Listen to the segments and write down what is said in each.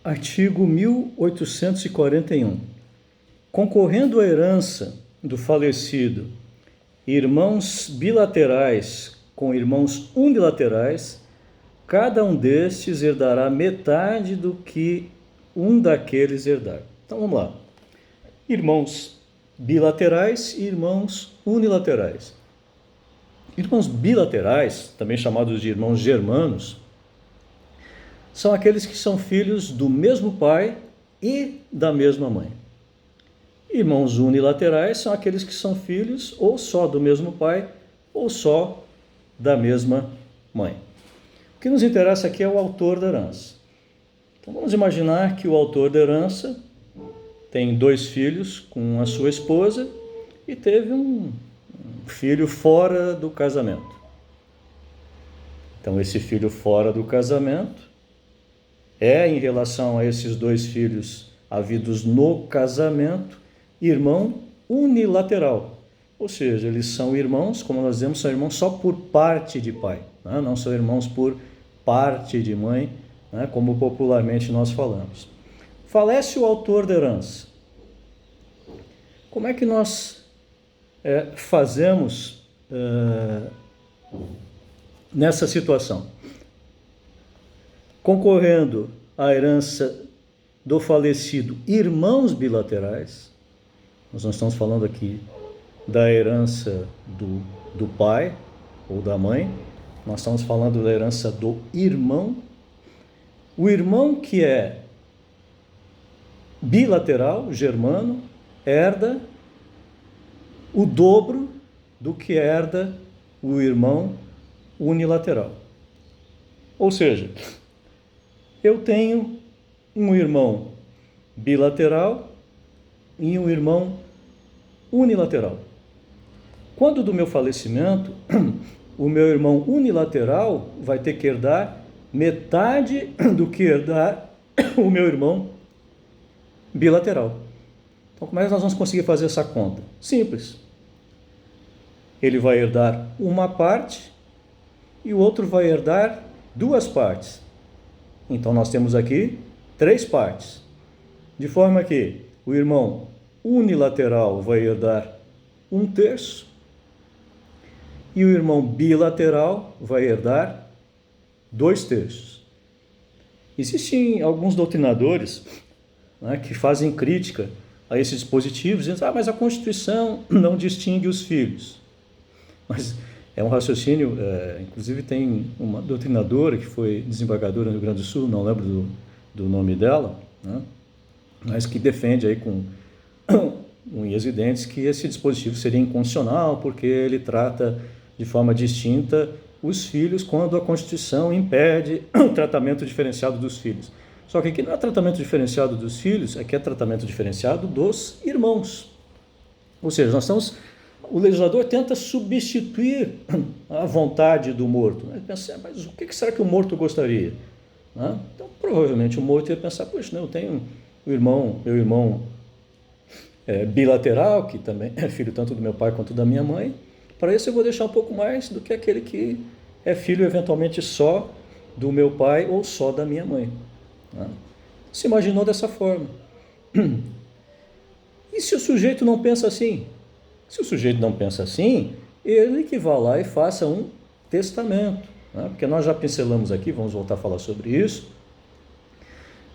Artigo 1841. Concorrendo à herança do falecido irmãos bilaterais com irmãos unilaterais, cada um destes herdará metade do que um daqueles herdar. Então vamos lá. Irmãos bilaterais e irmãos unilaterais. Irmãos bilaterais, também chamados de irmãos germanos, são aqueles que são filhos do mesmo pai e da mesma mãe. Irmãos unilaterais são aqueles que são filhos ou só do mesmo pai ou só da mesma mãe. O que nos interessa aqui é o autor da herança. Então vamos imaginar que o autor da herança tem 2 filhos com a sua esposa e teve um filho fora do casamento. Então esse filho fora do casamento é, em relação a esses 2 filhos havidos no casamento, irmão unilateral. Ou seja, eles são irmãos, como nós dizemos, são irmãos só por parte de pai, né? Não são irmãos por parte de mãe, né? Como popularmente nós falamos. Falece o autor da herança. Como é que nós fazemos nessa situação? Concorrendo à herança do falecido irmãos bilaterais, nós não estamos falando aqui da herança do pai ou da mãe, nós estamos falando da herança do irmão. O irmão que é bilateral, germano, herda o dobro do que herda o irmão unilateral. Ou seja, eu tenho um irmão bilateral e um irmão unilateral. Quando do meu falecimento, o meu irmão unilateral vai ter que herdar metade do que herdar o meu irmão bilateral. Então, como é que nós vamos conseguir fazer essa conta? Simples. Ele vai herdar uma parte e o outro vai herdar 2 partes. Então, nós temos aqui 3 partes. De forma que o irmão unilateral vai herdar 1/3 e o irmão bilateral vai herdar 2/3. Existem alguns doutrinadores, né, que fazem crítica a esses dispositivos, dizendo, mas a Constituição não distingue os filhos. Mas é um raciocínio, inclusive tem uma doutrinadora que foi desembargadora no Rio Grande do Sul, não lembro do nome dela, né, mas que defende aí com unhas e dentes que esse dispositivo seria inconstitucional porque ele trata de forma distinta os filhos quando a Constituição impede o tratamento diferenciado dos filhos. Só que aqui não é tratamento diferenciado dos filhos, aqui é tratamento diferenciado dos irmãos. Ou seja, o legislador tenta substituir a vontade do morto. Ele pensa, mas o que será que o morto gostaria? Então, provavelmente o morto ia pensar, poxa, eu tenho meu irmão bilateral, que também é filho tanto do meu pai quanto da minha mãe, para isso eu vou deixar um pouco mais do que aquele que é filho eventualmente só do meu pai ou só da minha mãe. Se imaginou dessa forma. E se o sujeito não pensa assim? Se o sujeito não pensa assim, ele que vá lá e faça um testamento, né? Porque nós já pincelamos aqui, vamos voltar a falar sobre isso.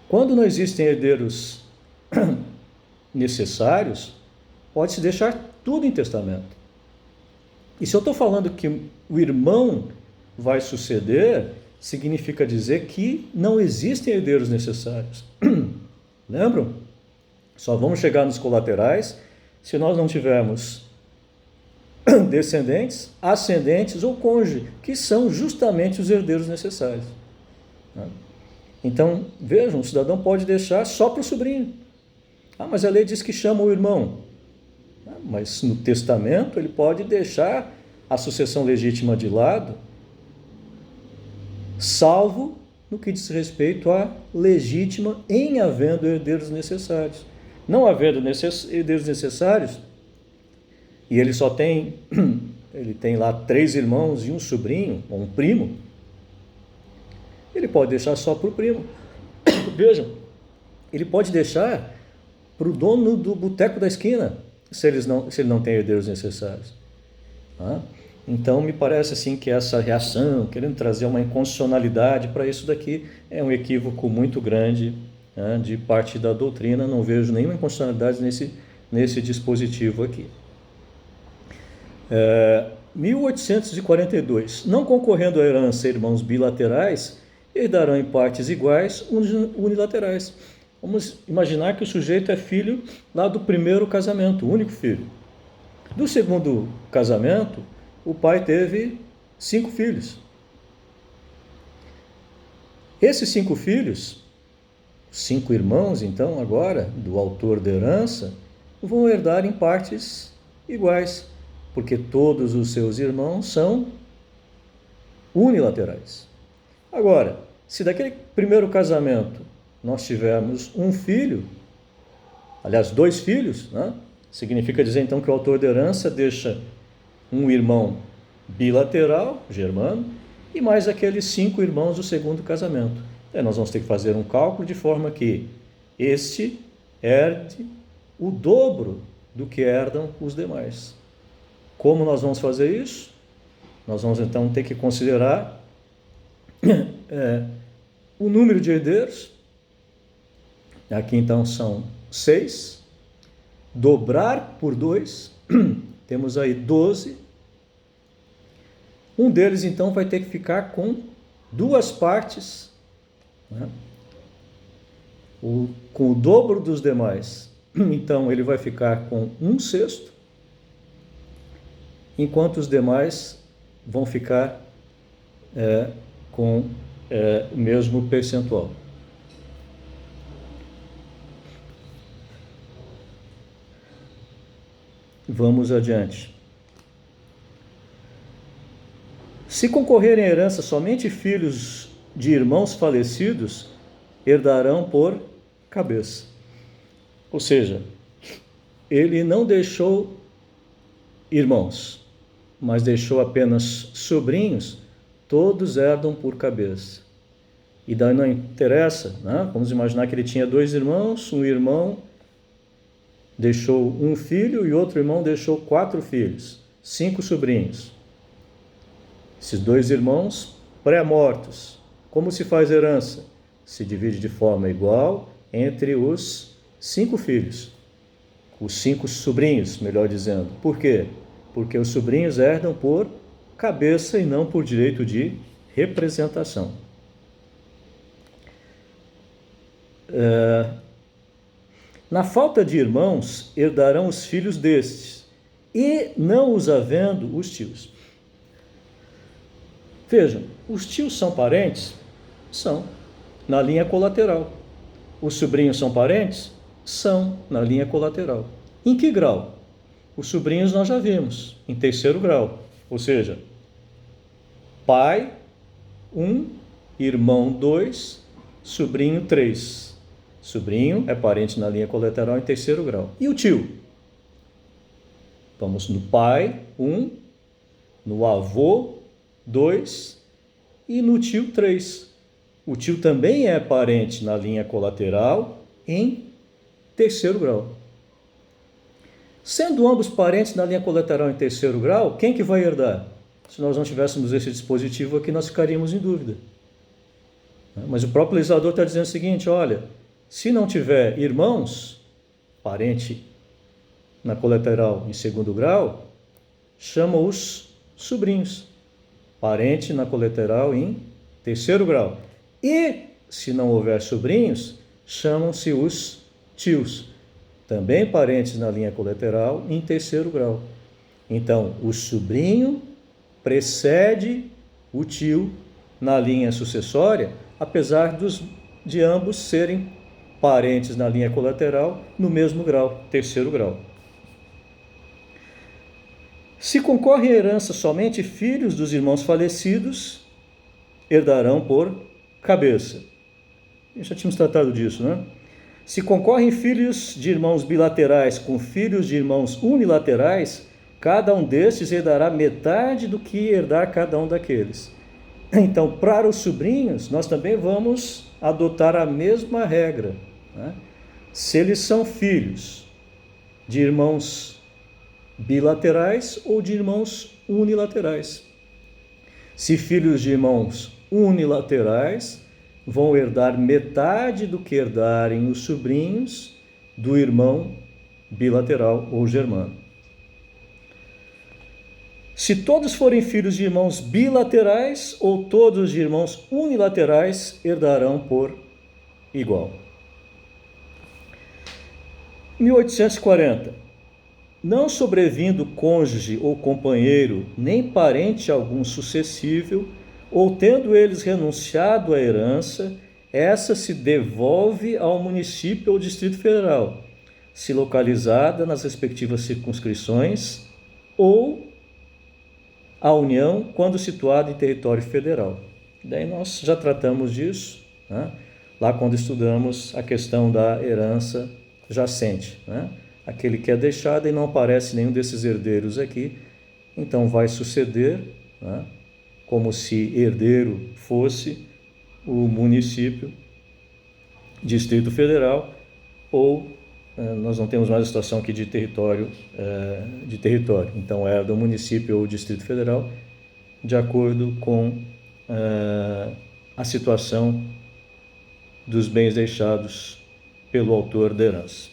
Quando não existem herdeiros necessários, pode-se deixar tudo em testamento. E se eu estou falando que o irmão vai suceder, significa dizer que não existem herdeiros necessários. Lembram? Só vamos chegar nos colaterais se nós não tivermos descendentes, ascendentes ou cônjuge, que são justamente os herdeiros necessários. Então, vejam, o cidadão pode deixar só para o sobrinho. Mas a lei diz que chama o irmão. Mas no testamento ele pode deixar a sucessão legítima de lado, salvo no que diz respeito à legítima em havendo herdeiros necessários. Não havendo herdeiros necessários, e ele só tem, ele tem lá 3 irmãos e um sobrinho, ou um primo, ele pode deixar só para o primo. Vejam, ele pode deixar para o dono do boteco da esquina, se ele não tem herdeiros necessários. Tá? Então, me parece assim que essa reação, querendo trazer uma inconstitucionalidade para isso daqui, é um equívoco muito grande, né, de parte da doutrina. Não vejo nenhuma inconstitucionalidade nesse dispositivo aqui. 1842. Não concorrendo à herança irmãos bilaterais, herdarão em partes iguais unilaterais. Vamos imaginar que o sujeito é filho lá do primeiro casamento, o único filho. Do segundo casamento, o pai teve 5 filhos. Esses 5 filhos, 5 irmãos, então, agora, do autor da herança, vão herdar em partes iguais, porque todos os seus irmãos são unilaterais. Agora, se daquele primeiro casamento nós tivermos um filho, aliás, 2 filhos, né? Significa dizer então que o autor da herança deixa um irmão bilateral, germano, e mais aqueles 5 irmãos do segundo casamento. Nós vamos ter que fazer um cálculo de forma que este herde o dobro do que herdam os demais. Como nós vamos fazer isso? Nós vamos então ter que considerar o número de herdeiros. Aqui então são 6. Dobrar por 2, temos aí 12. Um deles então vai ter que ficar com 2 partes, né? Com o dobro dos demais. Então ele vai ficar com 1/6, enquanto os demais vão ficar com o mesmo percentual. Vamos adiante. Se concorrerem à herança somente filhos de irmãos falecidos, herdarão por cabeça. Ou seja, ele não deixou irmãos, mas deixou apenas sobrinhos, todos herdam por cabeça. E daí não interessa, né? Vamos imaginar que ele tinha 2 irmãos, um irmão deixou um filho e outro irmão deixou 4 filhos, 5 sobrinhos. Esses 2 irmãos pré-mortos, como se faz herança? Se divide de forma igual entre os 5 filhos, os 5 sobrinhos, melhor dizendo. Por quê? Porque os sobrinhos herdam por cabeça e não por direito de representação. Na falta de irmãos, herdarão os filhos destes, e não os havendo os tios. Vejam, os tios são parentes? São, na linha colateral. Os sobrinhos são parentes? São, na linha colateral. Em que grau? Os sobrinhos nós já vimos, em 3º grau. Ou seja, pai 1, irmão 2, sobrinho 3. Sobrinho é parente na linha colateral em 3º grau. E o tio? Vamos no pai 1, no avô 2 e no tio 3. O tio também é parente na linha colateral em 3º grau. Sendo ambos parentes na linha colateral em 3º grau, quem que vai herdar? Se nós não tivéssemos esse dispositivo aqui, nós ficaríamos em dúvida. Mas o próprio legislador está dizendo o seguinte, olha, se não tiver irmãos, parente na colateral em 2º grau, chama os sobrinhos, parente na colateral em 3º grau. E, se não houver sobrinhos, chamam-se os tios, também parentes na linha colateral em 3º grau. Então, o sobrinho precede o tio na linha sucessória, apesar de ambos serem parentes na linha colateral no mesmo grau, 3º grau. Se concorrem à herança somente filhos dos irmãos falecidos, herdarão por cabeça. Já tínhamos tratado disso, né? Se concorrem filhos de irmãos bilaterais com filhos de irmãos unilaterais, cada um destes herdará metade do que herdar cada um daqueles. Então, para os sobrinhos, nós também vamos adotar a mesma regra. né? Se eles são filhos de irmãos bilaterais ou de irmãos unilaterais. Se filhos de irmãos unilaterais, vão herdar metade do que herdarem os sobrinhos do irmão bilateral ou germano. Se todos forem filhos de irmãos bilaterais ou todos de irmãos unilaterais, herdarão por igual. 1840. Não sobrevindo cônjuge ou companheiro, nem parente algum sucessível, ou tendo eles renunciado à herança, essa se devolve ao município ou Distrito Federal, se localizada nas respectivas circunscrições, ou à União, quando situada em território federal. Daí nós já tratamos disso, né? Lá quando estudamos a questão da herança jacente, né? Aquele que é deixado e não aparece nenhum desses herdeiros aqui, então vai suceder, né? Como se herdeiro fosse o município, Distrito Federal, ou nós não temos mais a situação aqui de território, então herda o município ou o Distrito Federal, de acordo com a situação dos bens deixados pelo autor da herança.